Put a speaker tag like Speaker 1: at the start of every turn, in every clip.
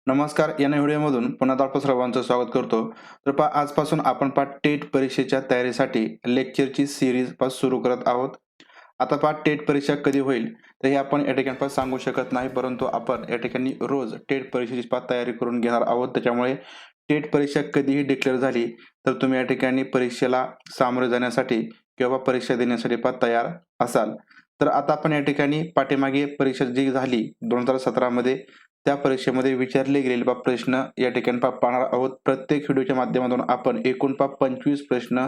Speaker 1: नमस्कार. या व्हिडिओमधून पुन्हा आपलं सर्वांचं स्वागत करतो. तर आजपासून आपण टेट परीक्षेच्या तयारीसाठी लेक्चरची सीरीज सुरू करत आहोत. आता टेट परीक्षा कधी होईल तर हे आपण या ठिकाणी सांगू शकत नाही, परंतु आपण या ठिकाणी रोज टेट परीक्षेची तयारी करून घेणार आहोत. त्याच्यामुळे टेट परीक्षा कधीही डिक्लेअर झाली तर तुम्ही या ठिकाणी परीक्षेला सामोरे जाण्यासाठी किंवा परीक्षा देण्यासाठी तयार असाल. तर आता आपण या ठिकाणी पाठीमागे परीक्षा जी झाली 2017 मध्ये त्या परीक्षेमध्ये विचारले गेलेले प्रश्न या ठिकाणी पाहणार आहोत. प्रत्येक व्हिडिओच्या माध्यमातून आपण एकूण 25 प्रश्न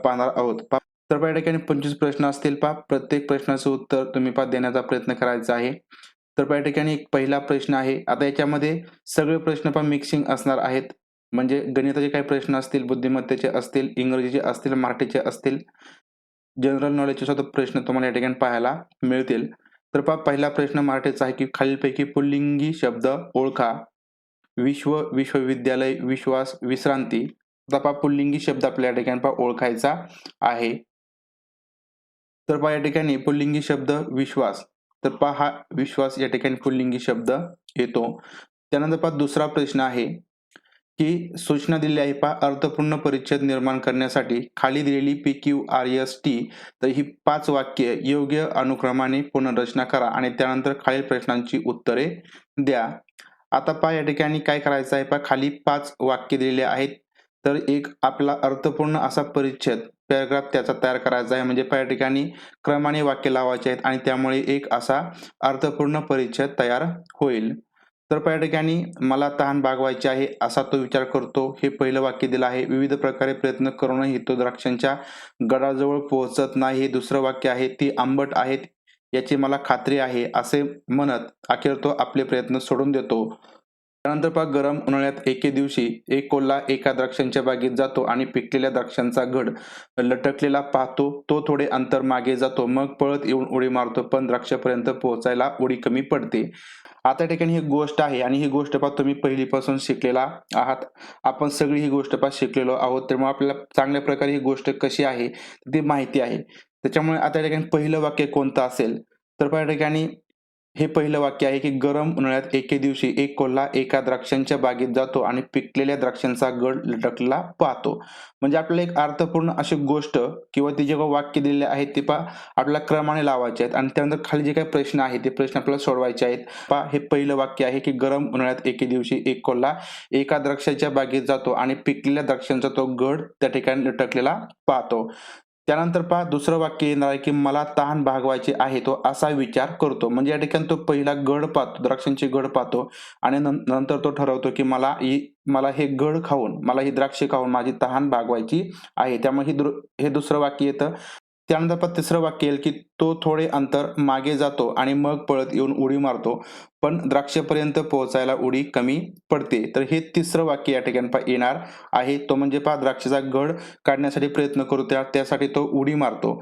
Speaker 1: पाहणार आहोत. तर या ठिकाणी 25 प्रश्न असतील. प्रत्येक प्रश्नाचं उत्तर तुम्ही देण्याचा प्रयत्न करायचा आहे. तर या ठिकाणी एक पहिला प्रश्न आहे. आता याच्यामध्ये सगळे प्रश्न मिक्सिंग असणार आहेत. म्हणजे गणिताचे काही प्रश्न असतील, बुद्धिमत्तेचे असतील, इंग्रजीचे असतील, मराठीचे असतील, जनरल नॉलेजचे सुद्धा प्रश्न तुम्हाला या ठिकाणी पाहायला मिळतील. तर पहिला प्रश्न मराठीचा आहे की खालीलपैकी पुल्लिंगी शब्द ओळखा. विश्व, विश्वविद्यालय, विश्वास, विश्रांती. आता पुल्लिंगी शब्द आपल्या या ठिकाणी ओळखायचा आहे. तर या ठिकाणी पुल्लिंगी शब्द विश्वास. तर हा विश्वास या ठिकाणी पुल्लिंगी शब्द येतो. त्यानंतर दुसरा प्रश्न आहे की सूचना दिली आहे अर्थपूर्ण परिच्छेद निर्माण करण्यासाठी खाली दिलेली PQRST तर ही 5 वाक्ये योग्य अनुक्रमाने पुनर्रचना करा आणि त्यानंतर खालील प्रश्नांची उत्तरे द्या. आता या ठिकाणी काय करायचं आहे खाली 5 वाक्य दिलेले आहेत. तर एक आपला अर्थपूर्ण असा परिच्छेद पॅराग्राफ त्याचा तयार करायचा आहे. म्हणजे या ठिकाणी क्रमाने वाक्य लावायचे आहेत आणि त्यामुळे एक असा अर्थपूर्ण परिच्छेद तयार होईल. तर या ठिकाणी मला तहान भागवायची आहे असा तो विचार करतो. हे पहिलं वाक्य दिलं आहे. विविध प्रकारे प्रयत्न करूनही तो द्राक्षांच्या गडाजवळ पोहोचत नाही. हे दुसरं वाक्य आहे. ती आंबट आहेत याची मला खात्री आहे असे म्हणत अखेर तो आपले प्रयत्न सोडून देतो. त्यानंतर गरम उन्हाळ्यात एके दिवशी एक कोल्हा एका द्राक्षांच्या बागेत जातो आणि पिकलेल्या द्राक्षांचा घड लटकलेला पाहतो. तो थोडे अंतर मागे जातो, मग पळत येऊन उडी मारतो, पण द्राक्षापर्यंत पोहोचायला उडी कमी पडते. आता या ठिकाणी ही गोष्ट आहे आणि ही गोष्ट तुम्ही पहिलीपासून शिकलेला आहात. आपण सगळी ही गोष्ट शिकलेलो आहोत. त्यामुळे आपल्याला चांगल्या प्रकारे ही गोष्ट कशी आहे ती माहिती आहे. त्याच्यामुळे आता या ठिकाणी पहिलं वाक्य कोणतं असेल तर या ठिकाणी हे पहिलं वाक्य आहे की गरम उन्हाळ्यात एके दिवशी एक कोल्हा एका द्राक्षांच्या बागेत जातो आणि पिकलेल्या द्राक्षांचा घड लटकलेला पाहतो. म्हणजे आपल्याला एक अर्थपूर्ण अशी गोष्ट किंवा ती जे वाक्य दिलेले आहेत ते आपल्याला क्रमाने लावायचे आहेत आणि त्यानंतर खाली जे काही प्रश्न आहेत ते प्रश्न आपल्याला सोडवायचे आहेत. हे पहिलं वाक्य आहे की गरम उन्हाळ्यात एके दिवशी एक कोल्हा एका द्राक्षाच्या बागेत जातो आणि पिकलेल्या द्राक्षांचा तो घड त्या ठिकाणी लटकलेला पाहतो. त्यानंतर दुसरं वाक्य येणार आहे की मला तहान भागवायची आहे तो असा विचार करतो. म्हणजे या ठिकाणी तो पहिला घड पाहतो, द्राक्षांची घड पाहतो आणि नंतर तो ठरवतो की मला हे घड खाऊन, मला ही द्राक्षे खाऊन माझी तहान भागवायची आहे. त्यामुळे हे दुसरं वाक्य येतं. त्यानंतर तिसरं वाक्य येईल की तो थोडे अंतर मागे जातो आणि मग पळत येऊन उडी मारतो, पण द्राक्षापर्यंत पोहोचायला उडी कमी पडते. तर हे तिसरं वाक्य या ठिकाणी येणार आहे. तो म्हणजे द्राक्षाचा घड काढण्यासाठी प्रयत्न करतो, त्यासाठी तो उडी मारतो.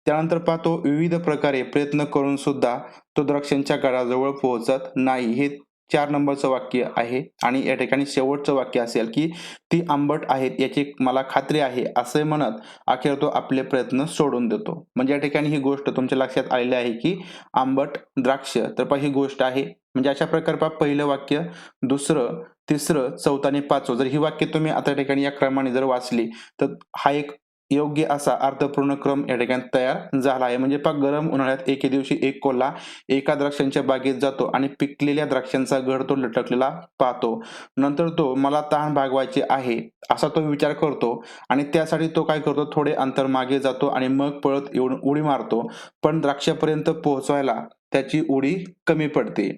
Speaker 1: त्यानंतर तो विविध प्रकारे प्रयत्न करून सुद्धा तो द्राक्षांच्या गडाजवळ पोहोचत नाही. हे 4 नंबरचं वाक्य आहे आणि या ठिकाणी शेवटचं वाक्य असेल की ती आंबट आहेत याची मला खात्री आहे असे म्हणत अखेर तो आपले प्रयत्न सोडून देतो. म्हणजे या ठिकाणी ही गोष्ट तुमच्या लक्षात आलेली आहे की आंबट द्राक्ष. तर ही गोष्ट आहे. म्हणजे अशा प्रकारे पहिलं वाक्य, दुसरं, तिसरं, चौथं आणि 5वं जर ही वाक्य तुम्ही आता ठिकाणी या क्रमाने जर वाचली तर हा एक योग्य असा अर्थपूर्ण क्रम या ठिकाणी तयार झाला आहे. म्हणजे गरम उन्हाळ्यात एके दिवशी एक कोल्हा एका द्राक्षांच्या बागेत जातो आणि पिकलेल्या द्राक्षांचा घड तो लटकलेला पाहतो. नंतर तो मला तहान भागवायची आहे असा तो विचार करतो आणि त्यासाठी तो काय करतो, थोडे अंतर मागे जातो आणि मग पळत येऊन उडी मारतो, पण द्राक्षापर्यंत पोहोचवायला त्याची उडी कमी पडते.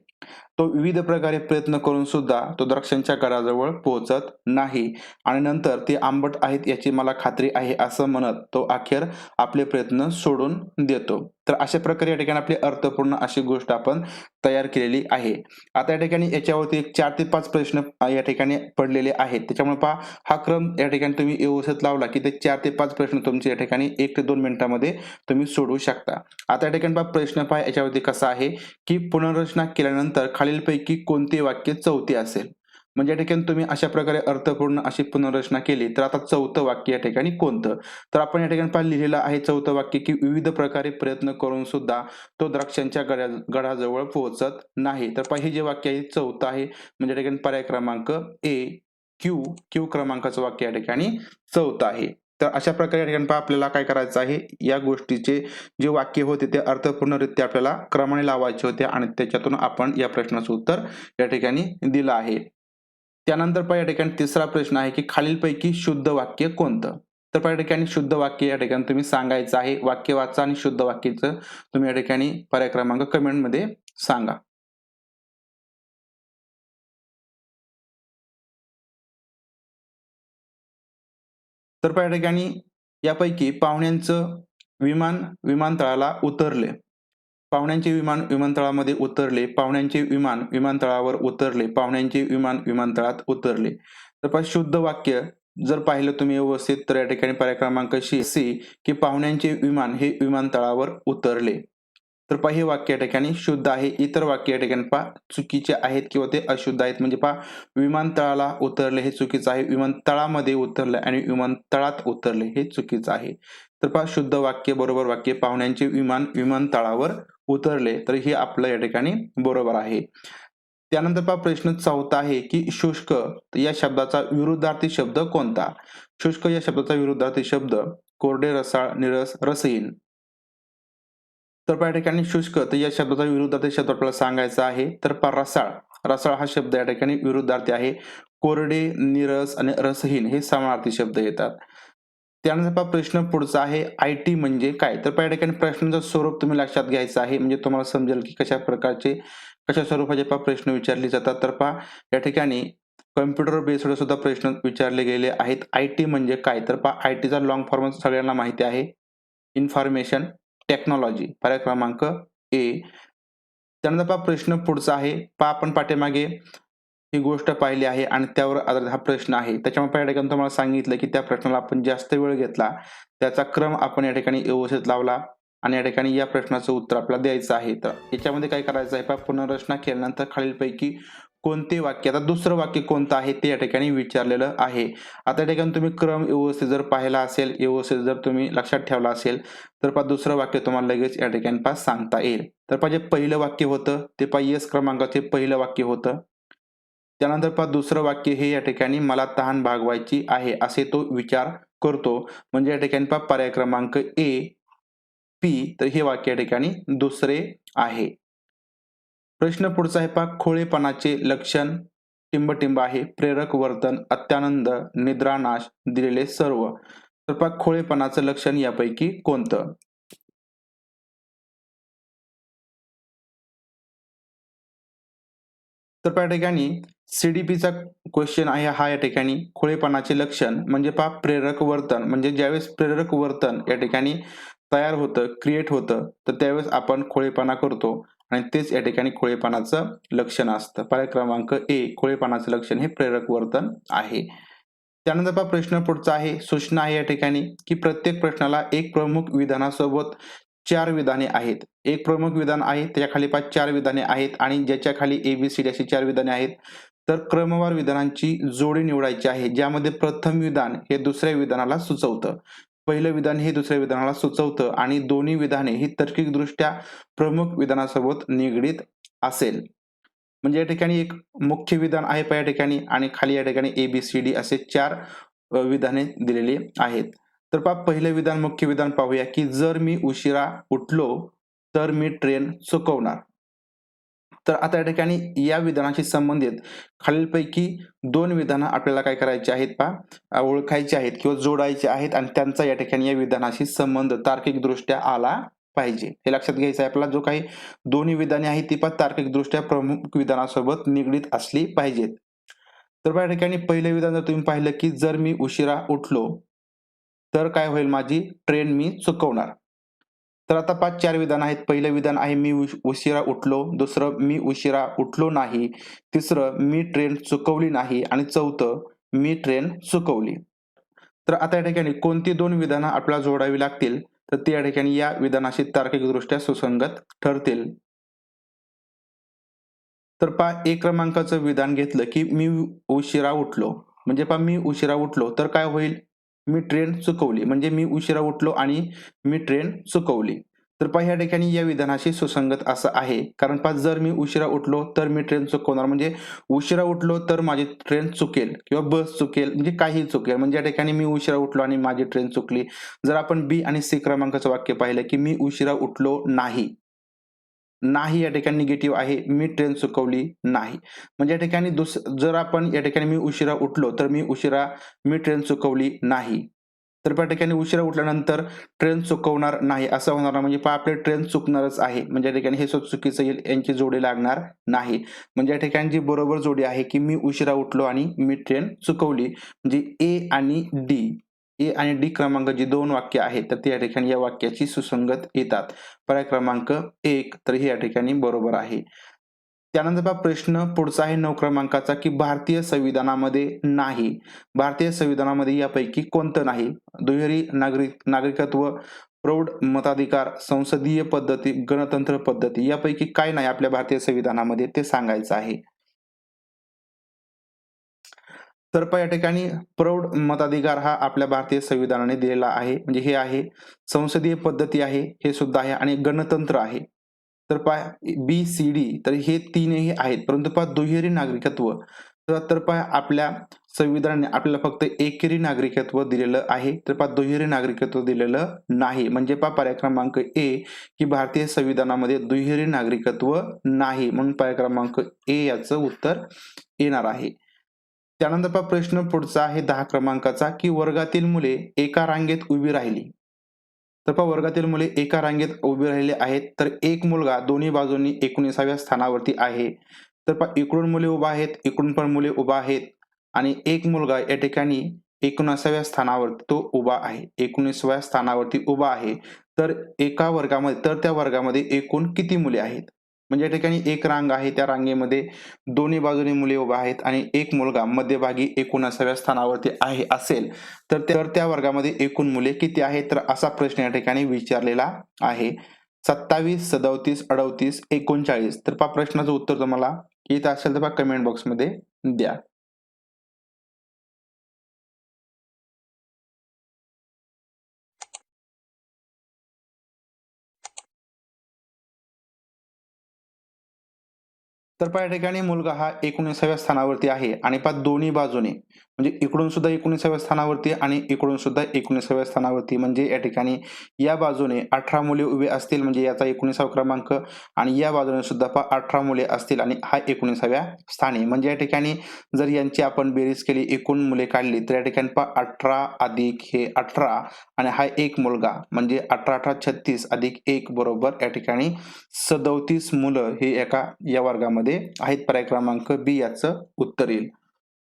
Speaker 1: तो विविध प्रकारे प्रयत्न करून सुद्धा तो द्राक्षांच्या गडाजवळ पोहोचत नाही आणि नंतर ते आंबट आहेत याची मला खात्री आहे असं म्हणत तो अखेर आपले प्रयत्न सोडून देतो. तर अशा प्रकारे या ठिकाणी आपली अर्थपूर्ण अशी गोष्ट आपण तयार केलेली आहे. आता या ठिकाणी याच्यावरती एक 4 ते 5 प्रश्न या ठिकाणी पडलेले आहेत. त्याच्यामुळे हा क्रम या ठिकाणी तुम्ही व्यवस्थित लावला की ते 4 ते 5 प्रश्न तुमचे या ठिकाणी 1 ते 2 मिनिटांमध्ये तुम्ही सोडवू शकता. आता या ठिकाणी प्रश्न याच्यावरती कसा आहे की पुनर्रचना केल्यानंतर खालीलपैकी कोणते वाक्य चौथे असेल. म्हणजे या ठिकाणी तुम्ही अशा प्रकारे अर्थपूर्ण अशी पुनर्रचना केली, तर आता चौथं वाक्य या ठिकाणी कोणतं? तर आपण या ठिकाणी लिहिलेलं आहे चौथं वाक्य, की विविध प्रकारे प्रयत्न करून सुद्धा तो द्राक्षांच्या गडाजवळ पोहोचत नाही. तर हे जे वाक्य आहे चौथं आहे. म्हणजे या ठिकाणी पर्याय क्रमांक ए, क्यू क्रमांकाचं वाक्य या ठिकाणी चौथं आहे. तर अशा प्रकारे या ठिकाणी आपल्याला काय करायचं आहे, या गोष्टीचे जे वाक्य होते ते अर्थपूर्णरित्या आपल्याला क्रमाने लावायचे होते आणि त्याच्यातून आपण या प्रश्नाचं उत्तर या ठिकाणी दिलं आहे. त्यानंतर या ठिकाणी तिसरा प्रश्न आहे, की खालीलपैकी शुद्ध वाक्य कोणतं? तर या ठिकाणी शुद्ध वाक्य या ठिकाणी तुम्ही सांगायचं आहे. वाक्य वाचा आणि शुद्ध वाक्याचं तुम्ही या ठिकाणी पर्याय क्रमांक कमेंटमध्ये सांगा. तर या ठिकाणी यापैकी पाहुण्यांचं विमान विमानतळाला उतरले. पाहुण्यांचे विमान विमानतळामध्ये उतरले. पाहुण्यांचे विमान विमानतळावर उतरले. पाहुण्यांचे विमान विमानतळात उतरले. तर शुद्ध वाक्य जर पाहिलं तुम्ही व्यवस्थित तर या ठिकाणी पर्याय क्रमांक सी, की पाहुण्यांचे विमान हे विमानतळावर उतरले. तर हे वाक्य या ठिकाणी शुद्ध आहे. इतर वाक्य या ठिकाणी चुकीचे आहेत किंवा ते अशुद्ध आहेत. म्हणजे विमानतळाला उतरले हे चुकीचं आहे. विमानतळामध्ये उतरले आणि विमानतळात उतरले हे चुकीचं आहे. तर शुद्ध वाक्य, बरोबर वाक्य पाहुण्यांचे विमान विमानतळावर उतरले. तर हे आपलं या ठिकाणी बरोबर आहे. त्यानंतर प्रश्न चौथा आहे, की शुष्क या शब्दाचा विरुद्धार्थी शब्द कोणता? शुष्क या शब्दाचा विरुद्धार्थी शब्द कोरडे, रसाळ, निरस, रसहीन. तर या ठिकाणी शुष्क तर या शब्दाचा विरुद्धार्थी शब्द आपल्याला सांगायचा आहे. तर रसाळ, रसाळ हा शब्द या ठिकाणी विरुद्धार्थी आहे. कोरडे, नीरस आणि रसहीन हे समानार्थी शब्द येतात. त्यानंतर प्रश्न पुढचा आहे, आयटी म्हणजे काय? तर या ठिकाणी प्रश्नाचं स्वरूप तुम्ही लक्षात घ्यायचं आहे. म्हणजे तुम्हाला समजेल की कशा प्रकारचे, कशा स्वरूपाचे प्रश्न विचारले जातात. तर या ठिकाणी कॉम्प्युटर बेस्ड सुद्धा प्रश्न विचारले गेले आहेत. आयटी म्हणजे काय? तर आयटीचा लॉंग फॉर्म सगळ्यांना माहिती आहे. Information technology. पर्याय क्रमांक ए. त्यानंतर प्रश्न पुढचा आहे. आपण पाठीमागे ही गोष्ट पाहिली आहे आणि त्यावर आधारित हा प्रश्न आहे. त्याच्यामुळे या ठिकाणी तुम्हाला सांगितलं, की त्या प्रश्नाला आपण जास्त वेळ घेतला. त्याचा क्रम आपण या ठिकाणी व्यवस्थित लावला आणि या ठिकाणी या प्रश्नाचं उत्तर आपल्याला द्यायचं आहे. तर याच्यामध्ये काय करायचं आहे, पुनर्रचना केल्यानंतर खालीलपैकी कोणते वाक्य, आता दुसरं वाक्य कोणतं आहे ते या ठिकाणी विचारलेलं आहे. आता या ठिकाणी तुम्ही क्रम व्यवस्थित जर पाहिला असेल, व्यवस्थित जर तुम्ही लक्षात ठेवला असेल, तर दुसरं वाक्य तुम्हाला लगेच या ठिकाणी सांगता येईल. तर जे पहिलं वाक्य होतं ते येस क्रमांकाचे पहिलं वाक्य होतं. त्यानंतर दुसरं वाक्य हे या ठिकाणी मला तहान भागवायची आहे असे तो विचार करतो. म्हणजे या ठिकाणी पर्याय क्रमांक ए, पी तर हे वाक्य या ठिकाणी दुसरे आहे. प्रश्न पुढचा आहे खोळेपणाचे लक्षण टिंबटिंब आहे. प्रेरक वर्तन, अत्यानंद, निद्रानाश, दिलेले सर्व. तर खोळेपणाचं लक्षण यापैकी कोणतं? तर या ठिकाणी सीडीपीचा क्वेश्चन आहे हा या ठिकाणी. खोळेपणाचे लक्षण म्हणजे प्रेरक वर्तन, म्हणजे ज्यावेळेस प्रेरक वर्तन या ठिकाणी तयार होतं, क्रिएट होतं, तर त्यावेळेस आपण खोळेपणा करतो आणि तेच या ठिकाणी खोळेपणाचं लक्षण असतं. पर्याय क्रमांक ए, खोळेपणाचं लक्षण हे प्रेरक वर्तन आहे. त्यानंतर प्रश्न पुढचा आहे, सूचना आहे या ठिकाणी, की प्रत्येक प्रश्नाला एक प्रमुख विधानासोबत 4 विधाने आहेत. एक प्रमुख विधान आहे, त्याच्या खाली 4 विधाने आहेत आणि ज्याच्या खाली एबीसीडी अशी 4 विधाने आहेत. तर क्रमवार विधानांची जोडी निवडायची आहे, ज्यामध्ये प्रथम विधान हे दुसऱ्या विधानाला सुचवतं. पहिलं विधान हे दुसऱ्या विधानाला सुचवतं आणि दोन्ही विधाने ही तार्किकदृष्ट्या प्रमुख विधानासोबत निगडीत असेल. म्हणजे या ठिकाणी एक मुख्य विधान आहे या ठिकाणी आणि खाली या ठिकाणी एबीसीडी असे 4 विधाने दिलेली आहेत. तर पहिलं विधान, मुख्य विधान पाहूया, की जर मी उशिरा उठलो तर मी ट्रेन चुकवणार. तर आता या ठिकाणी या विधानाशी संबंधित खालीलपैकी 2 विधानं आपल्याला काय करायची आहेत ओळखायची आहेत किंवा जोडायची आहेत आणि त्यांचा या ठिकाणी या विधानाशी संबंध तार्किकदृष्ट्या आला पाहिजे. हे लक्षात घ्यायचं आहे आपल्याला. जो काही दोन्ही विधाने आहेत ती तार्किकदृष्ट्या प्रमुख विधानासोबत निगडीत असली पाहिजेत. तर या ठिकाणी पहिलं विधान जर तुम्ही पाहिलं, की जर मी उशिरा उठलो तर काय होईल, माझी ट्रेन मी चुकवणार. तर आता 4 विधान आहेत. पहिलं विधान आहे मी उशिरा उठलो. दुसरं मी उशिरा उठलो नाही. तिसरं मी ट्रेन चुकवली नाही आणि चौथं मी ट्रेन चुकवली. तर आता या ठिकाणी कोणती 2 विधानं आपल्याला जोडावी लागतील, तर ती या ठिकाणी या विधानाशी तार्किकदृष्ट्या सुसंगत ठरतील. तर पहा ए क्रमांकाचं विधान घेतलं की मी उशिरा उठलो. म्हणजे पहा मी उशिरा उठलो तर काय होईल? मी ट्रेन चुकवली. म्हणजे मी उशिरा उठलो आणि मी ट्रेन चुकवली. तर पहा या ठिकाणी या विधानाशी सुसंगत असं आहे. कारण पहा जर मी उशिरा उठलो तर मी ट्रेन चुकवणार. म्हणजे उशिरा उठलो तर माझी ट्रेन चुकेल किंवा बस चुकेल म्हणजे काहीही चुकेल. म्हणजे या ठिकाणी मी उशिरा उठलो आणि माझी ट्रेन चुकली. जर आपण बी आणि सी क्रमांकाचं वाक्य पाहिलं की मी उशिरा उठलो नाही. नाही या ठिकाणी निगेटिव्ह आहे. मी ट्रेन चुकवली नाही. म्हणजे या ठिकाणी जर आपण या ठिकाणी मी उशिरा उठलो, तर मी ट्रेन चुकवली नाही. तर त्या ठिकाणी उशिरा उठल्यानंतर ट्रेन चुकवणार नाही असं होणार नाही. म्हणजे पहा आपली ट्रेन चुकणारच आहे. म्हणजे या ठिकाणी हे चुकीचं येईल. यांची जोडी लागणार नाही. म्हणजे या ठिकाणी जी बरोबर जोडी आहे, की मी उशिरा उठलो आणि मी ट्रेन चुकवली. म्हणजे ए आणि डी क्रमांक जी 2 वाक्य आहेत, तर ते या ठिकाणी या वाक्याची सुसंगत येतात. पर्याय क्रमांक 1 तर हे या ठिकाणी बरोबर आहे. त्यानंतर पहा प्रश्न पुढचा आहे 9 क्रमांकाचा, की भारतीय संविधानामध्ये नाही. भारतीय संविधानामध्ये यापैकी कोणतं नाही? दुहेरी नागरिकत्व, प्रौढ मताधिकार, संसदीय पद्धती, गणतंत्र पद्धती यापैकी काय नाही आपल्या भारतीय संविधानामध्ये ते सांगायचं आहे. तर पहा या ठिकाणी प्रौढ मताधिकार हा आपल्या भारतीय संविधानाने दिलेला आहे. म्हणजे हे आहे. संसदीय पद्धती आहे, हे सुद्धा आहे आणि गणतंत्र आहे. तर पहा बी, सी, डी तर हे तीनही आहेत. परंतु पहा दुहेरी नागरिकत्व तर पहा आपल्या संविधानाने आपल्याला फक्त एकेरी नागरिकत्व दिलेलं आहे. तर पहा दुहेरी नागरिकत्व दिलेलं नाही. म्हणजे पहा पर्याय क्रमांक ए, की भारतीय संविधानामध्ये दुहेरी नागरिकत्व नाही. म्हणून पर्याय क्रमांक ए याचं उत्तर येणार आहे. त्यानंतर पहा प्रश्न पुढचा आहे 10 क्रमांकाचा, की वर्गातील मुले एका रांगेत उभी राहिली. तर पहा वर्गातील मुले एका रांगेत उभी राहिली आहेत. तर एक मुलगा दोन्ही बाजूंनी 19व्या स्थानावरती आहे. तर पहा इकडून मुले उभा आहेत, इकडून पण मुले उभा आहेत आणि एक मुलगा या ठिकाणी 19व्या स्थानावरती तो उभा आहे. 19व्या स्थानावरती उभा आहे. तर त्या वर्गामध्ये एकूण किती मुले आहेत? म्हणजे या ठिकाणी एक रांग आहे. त्या रांगेमध्ये दोन्ही बाजूने मुले उभा आहेत आणि एक मुलगा मध्यभागी 19व्या स्थानावरती आहे असेल, तर त्या वर्गामध्ये एकूण मुले किती आहेत? तर असा प्रश्न या ठिकाणी विचारलेला आहे. 27, 37, 38, 39 तर पहा प्रश्नाचं उत्तर तुम्हाला येत असेल तर पहा कमेंट बॉक्समध्ये द्या. तर पहा या ठिकाणी मुलगा हा 19व्या स्थानावरती आहे आणि पहा दोन्ही बाजूने म्हणजे इकडून सुद्धा 19व्या स्थानावरती आणि इकडून सुद्धा 19व्या स्थानावरती म्हणजे या ठिकाणी या बाजूने 18 मुले उभे असतील म्हणजे याचा 19वा क्रमांक आणि या बाजूने सुद्धा पहा 18 मुले असतील आणि हा 19व्या स्थानी म्हणजे या ठिकाणी जर यांची आपण बेरीज केली एकूण मुले काढली तर या ठिकाणी पहा 18 अधिक हे 18 आणि हा एक मुलगा म्हणजे 18 18 36 अधिक 1 बरोबर या ठिकाणी 37 मुलं हे या वर्गामध्ये आहेत. पर्याय क्रमांक बी याचं उत्तर येईल.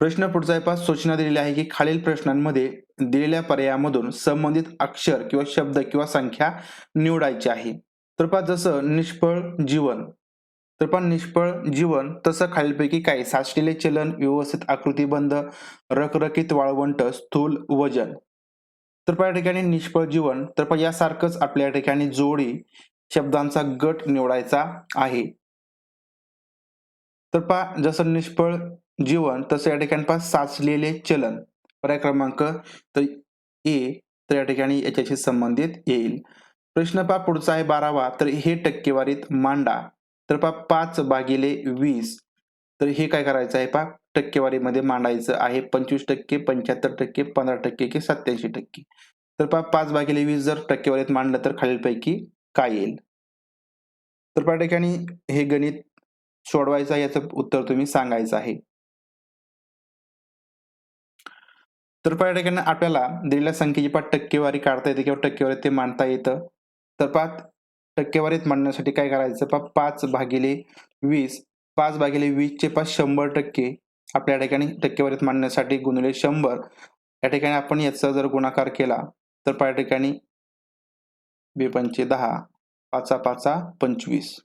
Speaker 1: प्रश्न पुढचा आहे पहा सूचना दिलेली आहे की खालील प्रश्नांमध्ये दिलेल्या पर्यायामधून संबंधित अक्षर किंवा शब्द किंवा संख्या निवडायची आहे. तर पहा जसं निष्फळ जीवन तर पण निष्फळ जीवन तसं खालीलपैकी काय साचलेले चलन व्यवस्थित आकृतीबंध रखरखीत वाळवंट स्थूल वजन तर पहा या ठिकाणी निष्फळ जीवन तर पहा यासारखंच आपल्या या ठिकाणी जोडी शब्दांचा गट निवडायचा आहे. तर पहा जसं निष्फळ जीवन तसं या ठिकाणी पहा साचलेले चलन. पर्याय क्रमांक तर ए तर या ठिकाणी याच्याशी संबंधित येईल. प्रश्न पहा पुढचा आहे 12वा तर हे टक्केवारीत मांडा. तर पहा 5/20 तर हे काय करायचं आहे पहा टक्केवारीमध्ये मांडायचं आहे 25%, 75%, 15% की 87%. तर पहा 5/20 जर टक्केवारीत मांडलं तर खालीलपैकी काय येईल? तर त्या ठिकाणी हे गणित सोडवायचं आहे याचं उत्तर तुम्ही सांगायचं आहे. तर पहा या ठिकाणी आपल्याला दिलेल्या संख्येची पहा टक्केवारी काढता येते किंवा टक्केवारीत ते मांडता येतं. तर पहा टक्केवारीत मांडण्यासाठी काय करायचं पहा 5/20 5/20 चे पहा 100% आपल्या ठिकाणी टक्केवारीत मांडण्यासाठी गुणिले 100 या ठिकाणी आपण याचा जर गुणाकार केला तर पहा या ठिकाणी 2×5 = 10 5×5 = 25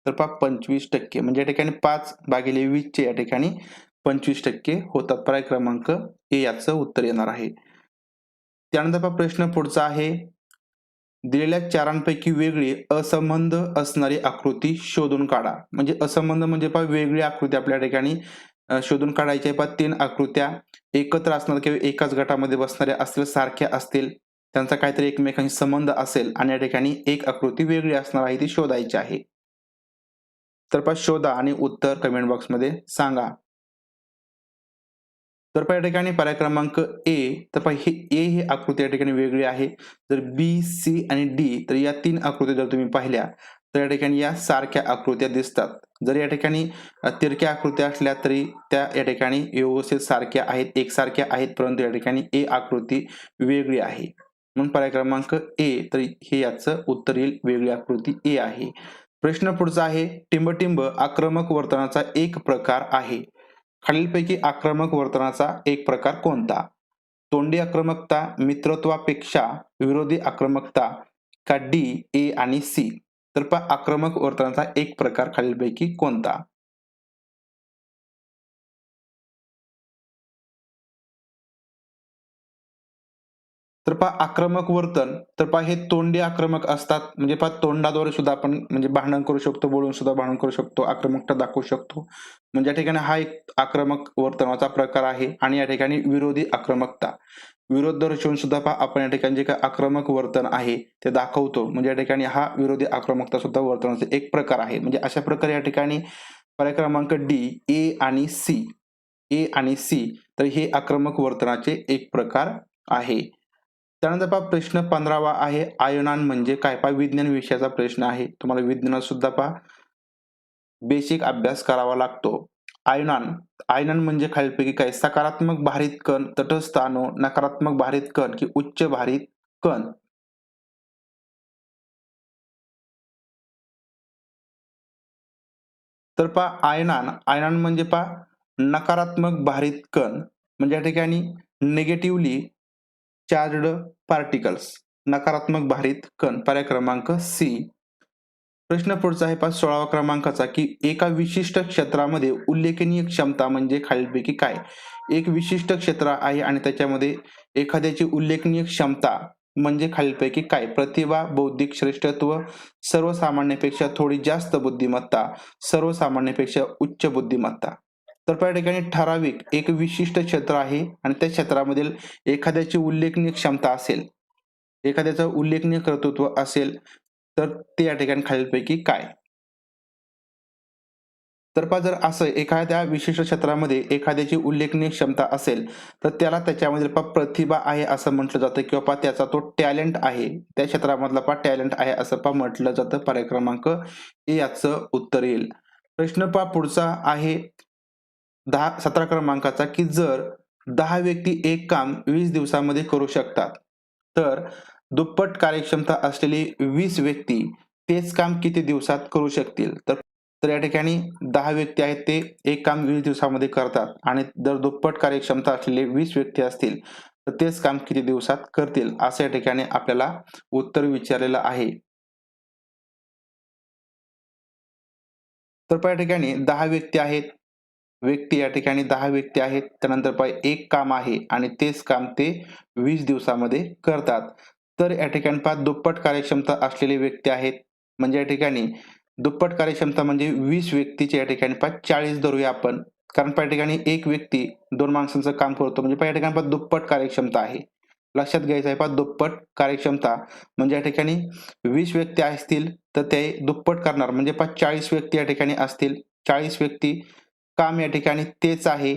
Speaker 1: तर पहा 25% म्हणजे या ठिकाणी 5/20 चे या ठिकाणी 25% होतात. पर्याय क्रमांक ए याचं उत्तर येणार आहे. त्यानंतर पहा प्रश्न पुढचा आहे दिलेल्या चारांपैकी वेगळी असंबंध असणारी आकृती शोधून काढा. म्हणजे असंबंध म्हणजे पहा वेगळी आकृती आपल्या ठिकाणी शोधून काढायची आहे. पहा 3 आकृत्या एकत्र असणार किंवा एकाच गटामध्ये बसणाऱ्या असतील, सारख्या असतील, त्यांचा काहीतरी एकमेकांशी संबंध असेल आणि या ठिकाणी एक आकृती वेगळी असणार आहे ती शोधायची आहे. तर पहा शोधा आणि उत्तर कमेंट बॉक्समध्ये सांगा. तर पहा या ठिकाणी पर्याय क्रमांक ए, तर पहा ए ही आकृती या ठिकाणी वेगळी आहे. जर बी, सी आणि डी तर या 3 आकृत्या जर तुम्ही पाहिल्या तर या ठिकाणी या सारख्या आकृत्या दिसतात. जर या ठिकाणी तिरक्या आकृत्या असल्या तरी त्या या ठिकाणी व्यवस्थित सारख्या आहेत, एकसारख्या आहेत, परंतु या ठिकाणी ए आकृती वेगळी आहे. म्हणून पर्याय क्रमांक ए, तर हे याचं उत्तर येईल, वेगळी आकृती ए आहे. प्रश्न पुढचा आहे, टिंबटिंब आक्रमक वर्तनाचा एक प्रकार आहे. खालीलपैकी आक्रमक वर्तनाचा एक प्रकार कोणता? तोंडी आक्रमकता, मित्रत्वापेक्षा विरोधी आक्रमकता का डी, ए आणि सी? तर पहा आक्रमक वर्तनाचा एक प्रकार खालीलपैकी कोणता? तर पहा आक्रमक वर्तन, तर पहा हे तोंडी आक्रमक असतात. म्हणजे पहा तोंडाद्वारे सुद्धा आपण म्हणजे भांडण करू शकतो, बोलून सुद्धा भांडण करू शकतो, आक्रमकता दाखवू शकतो. म्हणजे या ठिकाणी हा एक आक्रमक वर्तनाचा प्रकार आहे आणि या ठिकाणी विरोधी आक्रमकता. विरोध दर्शवून सुद्धा पहा आपण या ठिकाणी जे काही आक्रमक वर्तन आहे ते दाखवतो. म्हणजे या ठिकाणी हा विरोधी आक्रमकता सुद्धा वर्तनाचा एक प्रकार आहे. म्हणजे अशा प्रकारे या ठिकाणी पर्याय क्रमांक डी, ए आणि सी, ए आणि सी तर हे आक्रमक वर्तनाचे एक प्रकार आहे. त्यानंतर पहा प्रश्न 15वा आहे, आयनान म्हणजे काय? पहा विज्ञान विषयाचा प्रश्न आहे. तुम्हाला विज्ञानात सुद्धा पहा बेसिक अभ्यास करावा लागतो. आयनॉन, आयनॉन म्हणजे खालीलपैकी काय? सकारात्मक भारित कण, तटस्थ अणू, नकारात्मक भारित कण की उच्च भारित कण? तर पहा आयनॉन, आयनॉन म्हणजे पहा नकारात्मक भारित कण. म्हणजे या ठिकाणी निगेटिव्हली चार्ज्ड पार्टिकल्स, नकारात्मक भारित कण. पर्याय क्रमांक सी. प्रश्न पुढचा आहे पहा 16व्या क्रमांकाचा, की एका विशिष्ट क्षेत्रामध्ये उल्लेखनीय क्षमता म्हणजे खालीलपैकी काय? एक विशिष्ट क्षेत्र आहे आणि त्याच्यामध्ये एखाद्याची उल्लेखनीय क्षमता म्हणजे खालीलपैकी काय? प्रतिभा, बौद्धिक श्रेष्ठत्व, सर्वसामान्यापेक्षा थोडी जास्त बुद्धिमत्ता, सर्वसामान्यापेक्षा उच्च बुद्धिमत्ता. तर पहा या ठिकाणी ठराविक एक विशिष्ट क्षेत्र आहे आणि त्या क्षेत्रामधील एखाद्याची उल्लेखनीय क्षमता असेल, एखाद्याचं उल्लेखनीय कर्तृत्व असेल, तर ते या ठिकाणी खालीलपैकी काय? तर पहा जर असं एखाद्या विशिष्ट क्षेत्रामध्ये एखाद्याची उल्लेखनीय क्षमता असेल, तर त्याला त्याच्यामध्ये पहा प्रतिभा आहे असं म्हटलं जातं किंवा पहा त्याचा तो टॅलेंट आहे. त्या क्षेत्रामधला पहा टॅलेंट आहे असं पहा म्हटलं जातं. पर्याय क्रमांक ए याचं उत्तर येईल. प्रश्न पहा पुढचा आहे 17 क्रमांकाचा, की जर 10 व्यक्ती एक काम 20 दिवसामध्ये करू शकतात, तर दुप्पट कार्यक्षमता असलेली 20 व्यक्ती तेच काम किती दिवसात करू शकतील? तर या ठिकाणी 10 व्यक्ती आहेत ते एक काम 20 दिवसामध्ये करतात आणि जर दुप्पट कार्यक्षमता असलेले 20 व्यक्ती असतील, तर तेच काम किती दिवसात करतील? असं या ठिकाणी आपल्याला उत्तर विचारलेलं आहे. तर पहा या ठिकाणी 10 व्यक्ती आहेत. व्यक्ती या ठिकाणी 10 व्यक्ती आहेत. त्यानंतर पहा एक काम आहे आणि तेच काम ते 20 दिवसामध्ये करतात. तर या ठिकाणी पहा दुप्पट कार्यक्षमता असलेली व्यक्ती आहेत. म्हणजे या ठिकाणी दुप्पट कार्यक्षमता म्हणजे 20 व्यक्तीच्या या ठिकाणी पहा 40 धरूया आपण. कारण पहा या ठिकाणी एक व्यक्ती 2 माणसांचं काम करतो. म्हणजे पहा या ठिकाणी पहा दुप्पट कार्यक्षमता आहे. लक्षात घ्यायचं आहे पहा दुप्पट कार्यक्षमता म्हणजे या ठिकाणी 20 व्यक्ती असतील तर ते दुप्पट करणार म्हणजे पहा 40 व्यक्ती या ठिकाणी असतील. 40 व्यक्ती काम या ठिकाणी तेच आहे.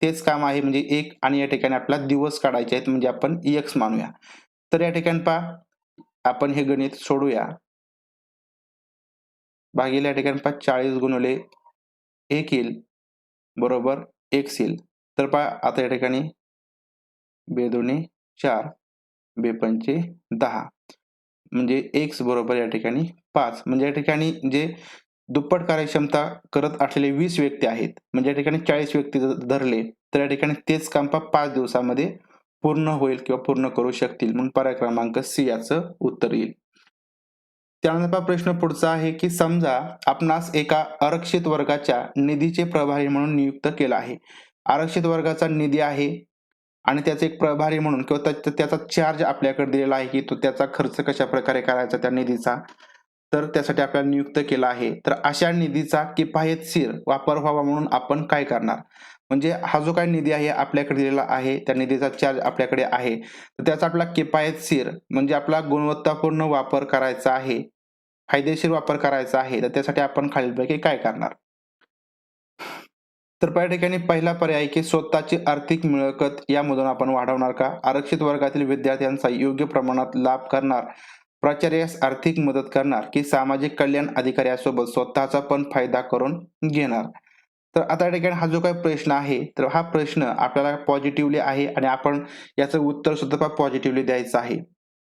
Speaker 1: तेच काम आहे म्हणजे एक आणि या ठिकाणी आपल्याला दिवस काढायचे आहेत म्हणजे आपण एक्स मानूया. तर या ठिकाणी पहा आपण हे गणित सोडूया. भागिले या ठिकाणी पहा 40 गुणिले 1 येईल बरोबर x येईल. तर पहा आता या ठिकाणी 2 4, 2 10 म्हणजे x बरोबर या ठिकाणी 5. म्हणजे या ठिकाणी जे दुप्पट कार्यक्षमता करत असलेले 20 व्यक्ती आहेत. म्हणजे या ठिकाणी 40 व्यक्ती जर धरले, तर या ठिकाणी तेच काम 5 दिवसामध्ये पूर्ण होईल किंवा पूर्ण करू शकतील. म्हणून पर्याय क्रमांक सी याचं उत्तर येईल. त्यानंतर प्रश्न पुढचा आहे, की समजा आपणास एका आरक्षित वर्गाच्या निधीचे प्रभारी म्हणून नियुक्त केलं आहे. आरक्षित वर्गाचा निधी आहे आणि त्याचे एक प्रभारी म्हणून किंवा त्याचा चार्ज आपल्याकडे दिलेला आहे की तो त्याचा खर्च कशा प्रकारे करायचा त्या निधीचा, तर त्यासाठी आपल्याला नियुक्त केला आहे. तर अशा निधीचा किफायतशीर वापर व्हावा म्हणून आपण काय करणार? म्हणजे हा जो काही निधी आहे आपल्याकडे दिलेला आहे, त्या निधीचा चार्ज आपल्याकडे आहे. तर त्याचा आपला किफायतशीर म्हणजे आपला गुणवत्तापूर्ण वापर करायचा आहे, फायदेशीर वापर करायचा आहे. तर त्यासाठी आपण खालीलपैकी काय करणार? तर त्या ठिकाणी पहिला पर्याय की स्वतःची आर्थिक मिळकत यामधून आपण वाढवणार का? आरक्षित वर्गातील विद्यार्थ्यांचा योग्य प्रमाणात लाभ करणार, प्राचार्यास आर्थिक मदत करणार की सामाजिक कल्याण अधिकाऱ्यासोबत स्वतःचा पण फायदा करून घेणार? तर आता या ठिकाणी हा जो काही प्रश्न आहे, तर हा प्रश्न आपल्याला पॉझिटिव्हली आहे आणि आपण याचं उत्तर सुद्धा पॉझिटिव्हली द्यायचं आहे.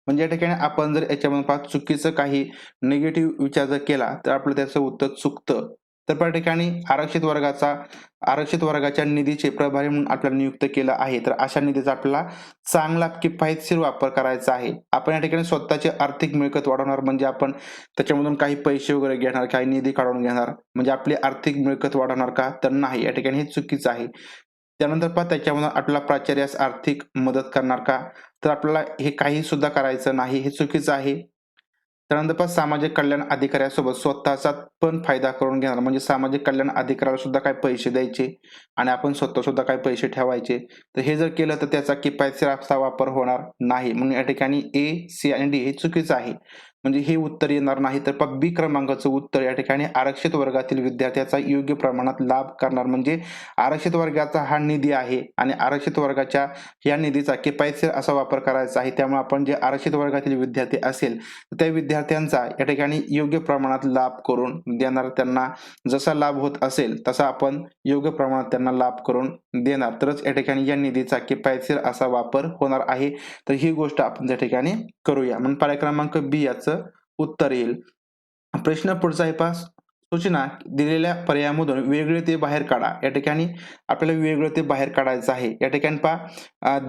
Speaker 1: म्हणजे या ठिकाणी आपण जर याच्यामध्ये चुकीचं काही निगेटिव्ह विचार जर केला, तर आपलं त्याचं उत्तर चुकतं. तर त्या ठिकाणी आरक्षित वर्गाच्या निधीचे प्रभारी म्हणून आपल्याला नियुक्त केलं आहे. तर अशा निधीचा आपल्याला चांगला किफायतशीर वापर करायचा आहे. आपण या ठिकाणी स्वतःची आर्थिक मिळकत वाढवणार म्हणजे आपण त्याच्यामधून काही पैसे वगैरे घेणार, काही निधी काढून घेणार. म्हणजे आपली आर्थिक मिळकत वाढवणार का? तर नाही. या ठिकाणी हे चुकीचं आहे. त्यानंतर त्याच्यामधून आपल्याला प्राचार्यास आर्थिक मदत करणार का? तर आपल्याला हे काही सुद्धा करायचं नाही. हे चुकीचं आहे. त्यानंतर सामाजिक कल्याण अधिकाऱ्यासोबत स्वतःचा पण फायदा करून घेणार म्हणजे सामाजिक कल्याण अधिकाऱ्याला सुद्धा काही पैसे द्यायचे आणि आपण स्वतः सुद्धा काही पैसे ठेवायचे. तर हे जर केलं तर त्याचा किफायतशीर असा वापर होणार नाही. म्हणून या ठिकाणी ए, सी आणि डी हे चुकीचं आहे. म्हणजे हे उत्तर येणार नाही. तर बी क्रमांकाचं उत्तर या ठिकाणी आरक्षित वर्गातील विद्यार्थ्याचा योग्य प्रमाणात लाभ करणार म्हणजे आरक्षित वर्गाचा हा निधी आहे आणि आरक्षित वर्गाच्या या निधीचा किफायतशीर असा वापर करायचा आहे. त्यामुळे आपण जे आरक्षित वर्गातील विद्यार्थी असेल त्या विद्यार्थ्यांचा या ठिकाणी योग्य प्रमाणात लाभ करून देणार. त्यांना जसा लाभ होत असेल तसा आपण योग्य प्रमाणात त्यांना लाभ करून देणार. तरच या ठिकाणी या निधीचा किफायतशीर असा वापर होणार आहे. तर ही गोष्ट आपण त्या ठिकाणी करूया. म्हणून पर्याय क्रमांक बी याचं उत्तर येईल. प्रश्न पुढचा आहे पहा. सूचना दिलेल्या पर्यायामधून वेगळे ते बाहेर काढा. या ठिकाणी आपल्याला वेगळं ते बाहेर काढायचं आहे. या ठिकाणी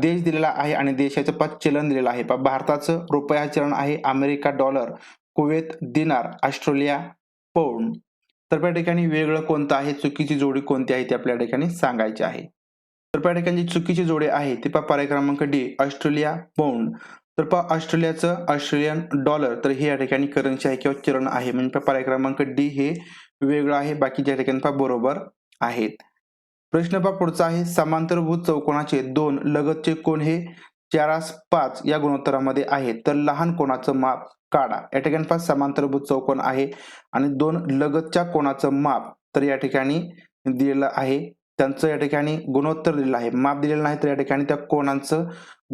Speaker 1: देश दिलेला आहे आणि देशाचं चलन दिलेलं आहे. भारताचं रुपया चलन आहे, अमेरिका डॉलर, कुवेत दिनार, ऑस्ट्रेलिया पौंड. तर या ठिकाणी वेगळं कोणतं आहे, चुकीची जोडी कोणती आहे ते आपल्या ठिकाणी सांगायची आहे. तर या ठिकाणी जी चुकीची जोडी आहे ती पर्याय क्रमांक डी ऑस्ट्रेलिया पौंड. तर ऑस्ट्रेलियाचं ऑस्ट्रेलियन डॉलर तर हे या ठिकाणी करन्सी आहे किंवा चलन आहे. म्हणजे पर्याय क्रमांक डी हे वेगळं आहे. बाकीच्या ठिकाणी बरोबर आहेत. प्रश्न पुढचा आहे. समांतरभुज चौकोनाचे दोन लगतचे कोन हे 4:5 या गुणोत्तरामध्ये आहेत. तर लहान कोनाचं माप काढा. या ठिकाणी समांतरभुज चौकोन आहे आणि दोन लगतच्या कोनाचं माप तर या ठिकाणी दिलेलं आहे. त्यांचं या ठिकाणी गुणोत्तर दिलेलं आहे. माप दिलेलं नाही तर या ठिकाणी त्या कोनांचं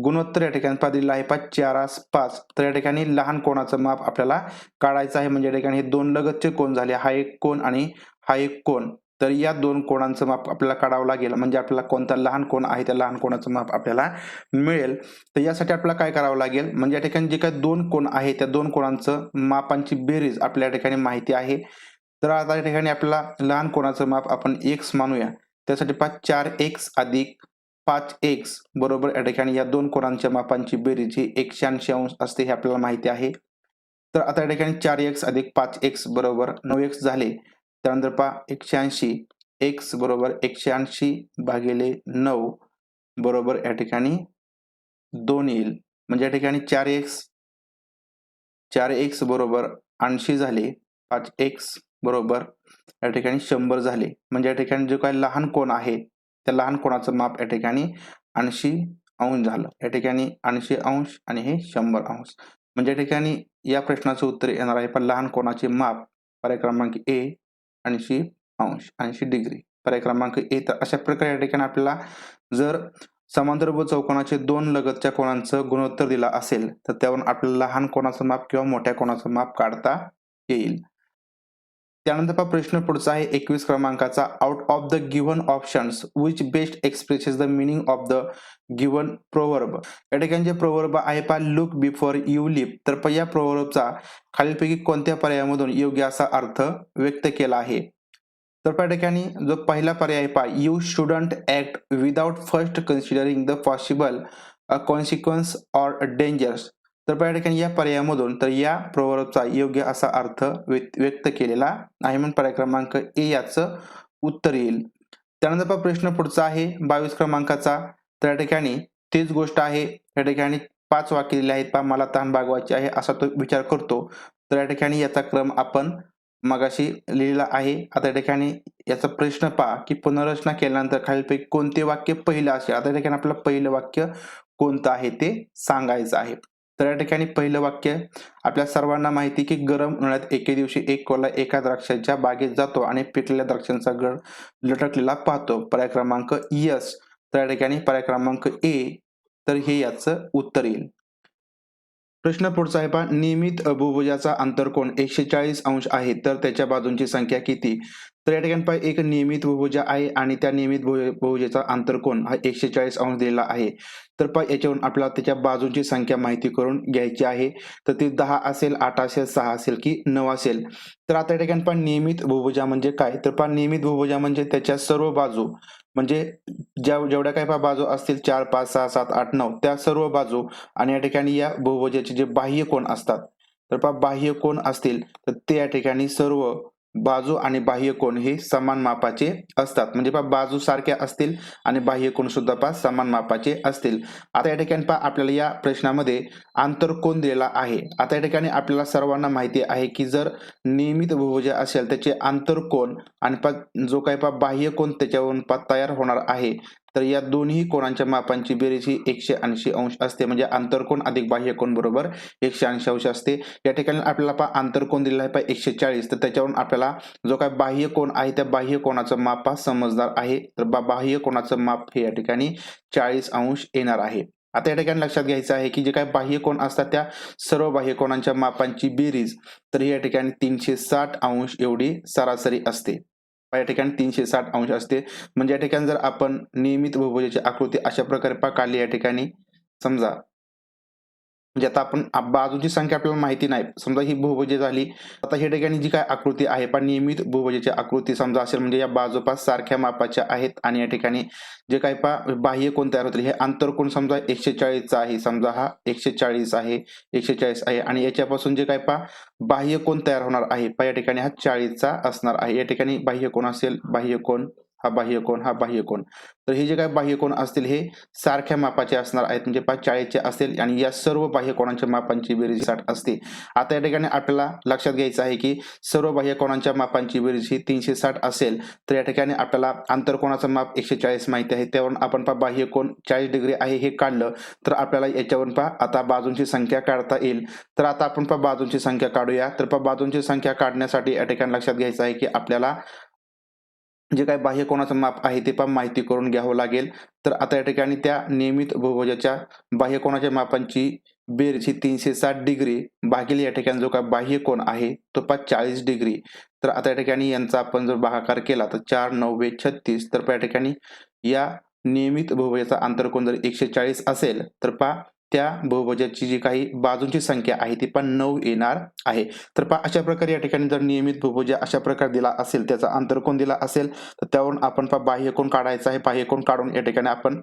Speaker 1: गुणोत्तर या ठिकाणी दिलेलं आहे 4:5. तर या ठिकाणी लहान कोनाचं माप आपल्याला काढायचं आहे. म्हणजे या ठिकाणी हे दोन लगतचे कोन झाले. हा एक कोन आणि हा एक कोन. तर या दोन कोणांचं माप आपल्याला काढावं लागेल. म्हणजे आपल्याला कोणता लहान कोन आहे त्या लहान कोनाचं माप आपल्याला मिळेल. तर यासाठी आपल्याला काय करावं लागेल म्हणजे या ठिकाणी जे काही दोन कोन आहे त्या दोन कोणांचं मापांची बेरीज आपल्या ठिकाणी माहिती आहे. तर आता या ठिकाणी आपल्याला लहान कोनाचं माप आपण x मानूया. त्यासाठी 4x अधिक 5x बरोबर या ठिकाणी या दोन कोनांच्या मापांची बेरीज ही 180 अंश असते हे आपल्याला माहिती आहे. तर आता या ठिकाणी 4x अधिक 5x बरोबर 9x झाले. त्यानंतर 180 x बरोबर 180 भागिले 9 बरोबर या ठिकाणी 2 येईल. म्हणजे या ठिकाणी 4x बरोबर 80 झाले. 5x बरोबर या ठिकाणी 100 झाले. म्हणजे या ठिकाणी जो काही लहान कोन आहे त्या लहान कोनाचं माप या ठिकाणी 80 अंश झालं. या ठिकाणी 80 अंश आणि हे 100 अंश. म्हणजे या ठिकाणी या प्रश्नाचं उत्तर येणार आहे पण लहान कोनाचे माप पर्याय क्रमांक ए 80 अंश 80 डिग्री. पर्याय क्रमांक ए. तर अशा प्रकारे या ठिकाणी आपल्याला जर समांतरभुज चौकोनाचे दोन लगतच्या कोनांचं गुणोत्तर दिला असेल तर त्यावरून आपल्याला लहान कोनाचं माप किंवा मोठ्या कोनाचं माप काढता येईल. त्यानंतर प्रश्न पुढचा आहे 21 क्रमांकाचा. Out of the given options which best expresses the meaning of the given proverb. या ठिकाणी जे प्रोवर्ब आहे लुक बिफोर यू लिप. तर या प्रोवर्बचा खालीलपैकी कोणत्या पर्यायामधून योग्य असा अर्थ व्यक्त केला आहे. तर त्या ठिकाणी जो पहिला पर्याय you shouldn't act without first considering the possible consequence or dangers. तर या ठिकाणी या पर्यायामधून तर या प्रोवर्बचा योग्य असा अर्थ व्यक्त केलेला आहे. म्हणून पर्याय क्रमांक ए याचं उत्तर येईल. त्यानंतर प्रश्न पुढचा आहे 22 क्रमांकाचा. तर या ठिकाणी तेच गोष्ट आहे या ठिकाणी 5 वाक्य दिली आहेत पहा मला तहान भागवायची आहे असा तो विचार करतो. तर या ठिकाणी याचा क्रम आपण मगाशी लिहिलेला आहे. आता या ठिकाणी याचा प्रश्न पहा की पुनर्रचना केल्यानंतर खालीलपैकी कोणते वाक्य पहिलं असेल. आता या ठिकाणी आपल्याला पहिलं वाक्य कोणतं आहे ते सांगायचं आहे. तर या ठिकाणी पहिलं वाक्य आपल्या सर्वांना माहिती की गरम उन्हाळ्यात एके दिवशी एक कोल्हा एका द्राक्षाच्या बागेत जातो आणि पिकलेल्या द्राक्षांचा गड लटकलेला पाहतो. पर्याय क्रमांक यस. तर या ठिकाणी पर्याय क्रमांक ए तर हे याचं उत्तर येईल. प्रश्न पुढचा आहे पहा नियमित बहुभुजाचा अंतरकोन 140 अंश आहे तर त्याच्या बाजूंची संख्या किती. तर या ठिकाणी पहा एक नियमित बहुभुजा आहे आणि त्या नियमित बहुभुजाचा अंतरकोन हा 140 अंश दिलेला आहे. तर पहा याच्यावरून आपल्याला त्याच्या बाजूंची संख्या माहिती करून घ्यायची आहे. तर ती 10 असेल, 8 असेल, 6 असेल की 9 असेल. तर आता या ठिकाणी पहा नियमित बहुभुजा म्हणजे काय. तर पहा नियमित बहुभुजा म्हणजे त्याच्या सर्व बाजू म्हणजे जेवढ्या काही पहा बाजू असतील 4, 5, 6, 7, 8, 9 त्या सर्व बाजू आणि या ठिकाणी या बहुभुजाचे जे बाह्य कोन असतात तर पहा बाह्य कोन असतील तर ते या ठिकाणी सर्व बाजू आणि बाह्य कोन हे समान मापाचे असतात. म्हणजे पहा बाजू सारख्या असतील आणि बाह्य कोन सुद्धा पहा समान मापाचे असतील. आता या ठिकाणी पहा आपल्याला या प्रश्नामध्ये आंतरकोन दिलेला आहे. आता या ठिकाणी आपल्याला सर्वांना माहिती आहे की जर नियमित बहुभुजा असेल त्याचे आंतरकोन आणि जो काही पहा बाह्य कोन त्याच्यावरून तयार होणार आहे तर या दोन्ही कोनांच्या मापांची बेरीज ही 180 अंश असते. म्हणजे आंतरकोन अधिक बाह्य कोन बरोबर 180 अंश असते. या ठिकाणी आपल्याला पहा आंतरकोन दिलेला आहे पहा 140 तर त्याच्यावरून आपल्याला जो काय बाह्य कोन आहे त्या बाह्य कोनाचं माप समजदार आहे. तर बाह्य कोनाचं माप हे या ठिकाणी 40 अंश येणार आहे. आता या ठिकाणी लक्षात घ्यायचं आहे की जे काही बाह्य कोन असतात त्या सर्व बाह्य कोनांच्या मापांची बेरीज तर या ठिकाणी 360 अंश एवढी सरासरी असते. या ठिकाणी 360 अंश असते. म्हणजे या ठिकाणी जर आपण नियमित बहुभुजाची आकृती अशा प्रकारे काढली या ठिकाणी समजा म्हणजे आता आपण बाजूची संख्या आपल्याला माहिती नाही. समजा ही बहुभुज झाली. आता या ठिकाणी जी काय आकृती आहे पण नियमित बहुभुजाची आकृती समजा असेल म्हणजे या बाजू सारख्या मापाच्या आहेत आणि या ठिकाणी जे काही बाह्य कोन तयार होतील हे आंतरकोन समजा 140 चा आहे. समजा हा 140 आहे 140 आहे आणि याच्यापासून जे काही बाह्य कोन तयार होणार आहे या ठिकाणी हा 40 चा असणार आहे. या ठिकाणी बाह्य कोन असेल बाह्य कोन हा बाह्य कोन हा बाह्य कोन तर हे जे काही बाह्य कोन असतील हे सारख्या मापाचे असणार आहेत. म्हणजे 40 चे असतील आणि या सर्व बाह्य कोनांच्या मापांची बेरीज 60 असते. आता या ठिकाणी आपल्याला लक्षात घ्यायचं आहे की सर्व बाह्य कोनांच्या मापांची बेरीज ही 360 असेल तर या ठिकाणी आपल्याला आंतरकोनाचं माप 140 माहिती आहे. त्यावरून आपण बाह्य कोन 40 डिग्री आहे हे काढलं तर आपल्याला याच्यावरून आता बाजूंची संख्या काढता येईल. तर आता आपण बाजूंची संख्या काढूया. तर बाजूंची संख्या काढण्यासाठी या ठिकाणी लक्षात घ्यायचं आहे की आपल्याला जे काही बाह्य कोनाचं माप आहे ते माहिती करून घ्यावं लागेल. तर आता या ठिकाणी त्या नियमित बहुभुजाच्या बाह्य कोनाच्या मापांची बेरीज ही 360 डिग्री भागिले या ठिकाणी जो काही बाह्य कोन आहे तो 40 डिग्री. तर आता या ठिकाणी यांचा आपण जर भागाकार केला तर 4 9 36 तर या ठिकाणी या नियमित बहुभुजाचा आंतरकोन जर 140 असेल तर त्या बहुभुजाची जी काही बाजूंची संख्या आहे ती 9 येणार आहे. तर अशा प्रकारे या ठिकाणी जर नियमित बहुभुज अशा प्रकारे दिला असेल त्याचा आंतरकोन दिला असेल तर त्यावरून आपण बाह्य कोन काढायचा आहे. बाह्य कोन काढून या ठिकाणी आपण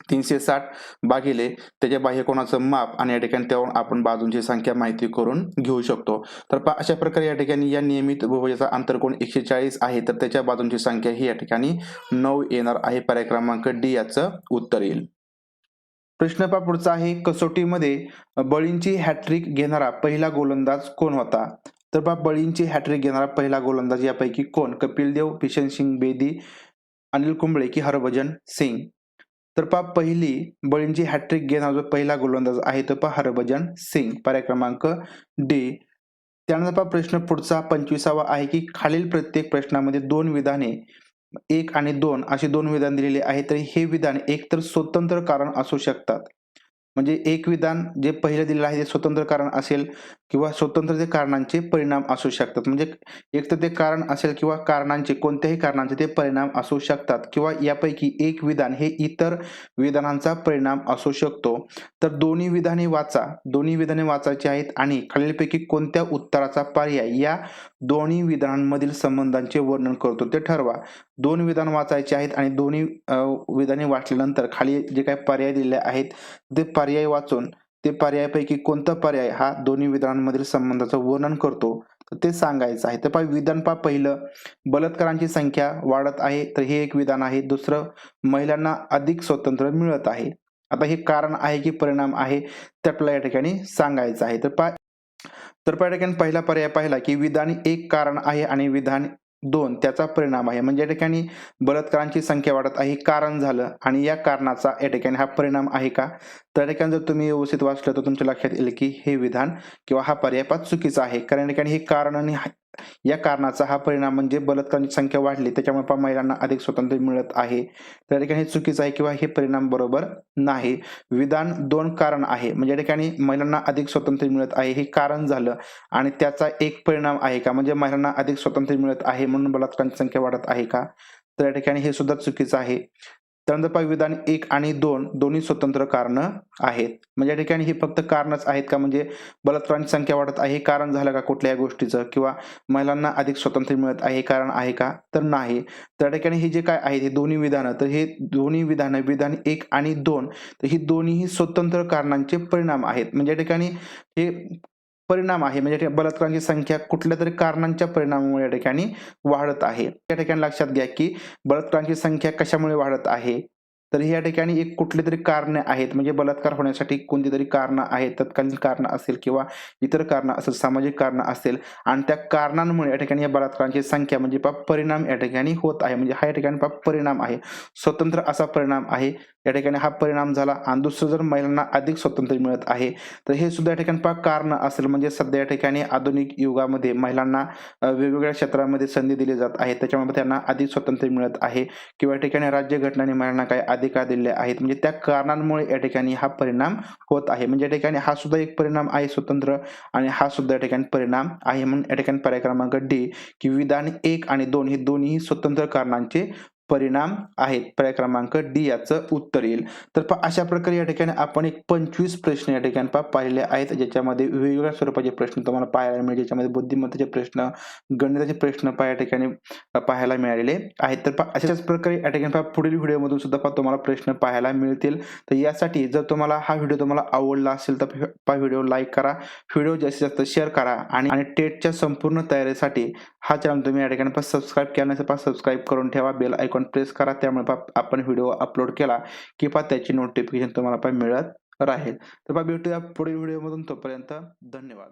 Speaker 1: 360 भागिले त्याच्या बाह्य कोनाचं माप आणि या ठिकाणी त्यावरून आपण बाजूंची संख्या माहिती करून घेऊ शकतो. तर अशा प्रकारे या ठिकाणी या नियमित बहुभुजाचा आंतरकोन 140 आहे तर त्याच्या बाजूंची संख्या ही या ठिकाणी 9 येणार आहे. पर्याय क्रमांक डी याचं उत्तर येईल. प्रश्न पुढचा आहे कसोटीमध्ये बळींची हॅट्रिक घेणारा पहिला गोलंदाज कोण होता. तर बळींची हॅट्रिक घेणारा पहिला गोलंदाज यापैकी कोण. कपिल देव, बिशन सिंग बेदी, अनिल कुंबळे की हरभजन सिंग. तर पहिली बळींची हॅट्रिक घेणारा जो पहिला गोलंदाज आहे तो हरभजन सिंग. पर्याय क्रमांक डी. त्यानंतर प्रश्न पुढचा 25वा आहे की खालील प्रत्येक प्रश्नामध्ये 2 विधाने 1 आणि 2 अशी 2 विधान दिलेली आहेत. तर हे विधान एकतर स्वतंत्र कारण असू शकतात. म्हणजे एक विधान जे पहिलं दिलेलं आहे ते स्वतंत्र कारण असेल किंवा स्वतंत्र ते कारणांचे परिणाम असू शकतात. म्हणजे एक तर ते कारण असेल किंवा कारणांचे कोणत्याही कारणांचे ते परिणाम असू शकतात किंवा यापैकी एक विधान हे इतर विधानांचा परिणाम असू शकतो. तर दोन्ही विधाने वाचा. दोन्ही विधाने वाचायची आहेत आणि खालीलपैकी कोणत्या उत्तराचा पर्याय या दोन्ही विधानांमधील संबंधांचे वर्णन करतो ते ठरवा. 2 विधान वाचायचे आहेत आणि दोन्ही विधाने वाचल्यानंतर खाली जे काही पर्याय दिलेले आहेत ते पर्याय वाचून ते पर्यायापैकी कोणता पर्याय हा दोन्ही विधानांमधील संबंधाचं वर्णन करतो तर ते सांगायचं आहे. तर विधान पहिलं बलात्कारांची संख्या वाढत आहे तर हे एक विधान आहे. दुसरं महिलांना अधिक स्वातंत्र्य मिळत आहे आता हे कारण आहे की परिणाम आहे ते आपल्याला या ठिकाणी सांगायचं आहे. तर या ठिकाणी पहिला पर्याय पाहिला की विधान 1 कारण आहे आणि विधान 2 त्याचा परिणाम आहे. म्हणजे या ठिकाणी बलात्कारांची संख्या वाढत आहे, हे कारण झालं आणि या कारणाचा या ठिकाणी हा परिणाम आहे का? तर या ठिकाणी जर तुम्ही व्यवस्थित वाचलं तर तुमच्या लक्षात येईल की हे विधान किंवा हा पर्याय पाच चुकीचा आहे. कारण या ठिकाणी हे कारण आणि या कारणाचा हा परिणाम म्हणजे बलात्कारांची संख्या वाढली त्याच्यामुळे महिलांना अधिक स्वातंत्र्य मिळत आहे. त्या ठिकाणी हे चुकीचं आहे किंवा हे परिणाम बरोबर नाही. विधान 2 कारण आहे. म्हणजे या ठिकाणी महिलांना अधिक स्वातंत्र्य मिळत आहे हे कारण झालं आणि त्याचा एक परिणाम आहे का? म्हणजे महिलांना अधिक स्वातंत्र्य मिळत आहे म्हणून बलात्कारांची संख्या वाढत आहे का? तर या ठिकाणी हे सुद्धा चुकीचं आहे. त्यानंतर पहा विधान 1 आणि 2 दोन्ही स्वतंत्र कारणं आहेत. म्हणजे या ठिकाणी ही फक्त कारणच आहेत का? म्हणजे बलात्कारांची संख्या वाढत आहे हे कारण झालं का कुठल्याही गोष्टीचं? किंवा महिलांना अधिक स्वातंत्र्य मिळत आहे हे कारण आहे का? तर नाही. तर या ठिकाणी हे जे काय आहे हे दोन्ही विधानं, तर हे दोन्ही विधानं विधान 1 आणि 2 तर ही दोन्हीही स्वतंत्र कारणांचे परिणाम आहेत. म्हणजे या ठिकाणी हे परिणाम आहे म्हणजे बलात्कारांची संख्या कुठल्यातरी कारणांच्या परिणामामुळे या ठिकाणी वाढत आहे. या ठिकाणी लक्षात घ्या की बलात्कारांची संख्या कशामुळे वाढत आहे? तर या ठिकाणी एक कुठलीतरी कारणे आहेत म्हणजे बलात्कार होण्यासाठी कोणतीतरी कारणं आहेत, तत्कालीन कारणं असेल किंवा इतर कारणं असेल, सामाजिक कारणं असेल आणि त्या कारणांमुळे या ठिकाणी या बलात्कारांची संख्या म्हणजे परिणाम या ठिकाणी होत आहे. म्हणजे हा या ठिकाणी परिणाम आहे. स्वतंत्र असा परिणाम आहे. या ठिकाणी हा परिणाम झाला आणि दुसरं जर महिलांना अधिक स्वातंत्र्य मिळत आहे, तर हे सुद्धा या ठिकाणी कारण असेल म्हणजे सध्या या ठिकाणी आधुनिक युगामध्ये महिलांना वेगवेगळ्या क्षेत्रामध्ये संधी दिली जात आहे. त्याच्यामुळे त्यांना अधिक स्वातंत्र्य मिळत आहे किंवा या ठिकाणी राज्यघटनेने महिलांना काही अधिकार दिले आहेत. म्हणजे त्या कारणांमुळे या ठिकाणी हा परिणाम होत आहे. म्हणजे या ठिकाणी हा सुद्धा एक परिणाम आहे स्वतंत्र आणि हा सुद्धा या ठिकाणी परिणाम आहे. म्हणून या ठिकाणी पर्याय क्रमांक डी की विधान 1 आणि 2 हे दोन्ही स्वतंत्र कारणांचे परिणाम आहेत. पर्याय क्रमांक डी याचं उत्तर येईल. तर अशा प्रकारे या ठिकाणी आपण एक 25 प्रश्न या ठिकाणी पाहिले आहेत, ज्याच्यामध्ये वेगवेगळ्या स्वरूपाचे प्रश्न तुम्हाला पाहायला मिळेल. ज्याच्यामध्ये बुद्धिमत्तेचे प्रश्न, गणिताचे प्रश्न या ठिकाणी पाहायला मिळालेले आहेत. तर अशाच प्रकारे या ठिकाणी पुढील व्हिडिओमधून सुद्धा तुम्हाला प्रश्न पाहायला मिळतील. तर यासाठी जर तुम्हाला हा व्हिडिओ तुम्हाला आवडला असेल तर व्हिडिओ लाईक करा, व्हिडिओ जास्तीत जास्त शेअर करा आणि टेटच्या संपूर्ण तयारीसाठी हा चॅनल तुम्ही या ठिकाणी सबस्क्राईब केला नसेल सबस्क्राईब करून ठेवा, बेल आयकॉन प्रेस करा. त्यामुळे आपण व्हिडिओ अपलोड केला की त्याची नोटिफिकेशन तुम्हाला मिळत राहील. तर भेटूया पुढील व्हिडिओमधून. तोपर्यंत धन्यवाद.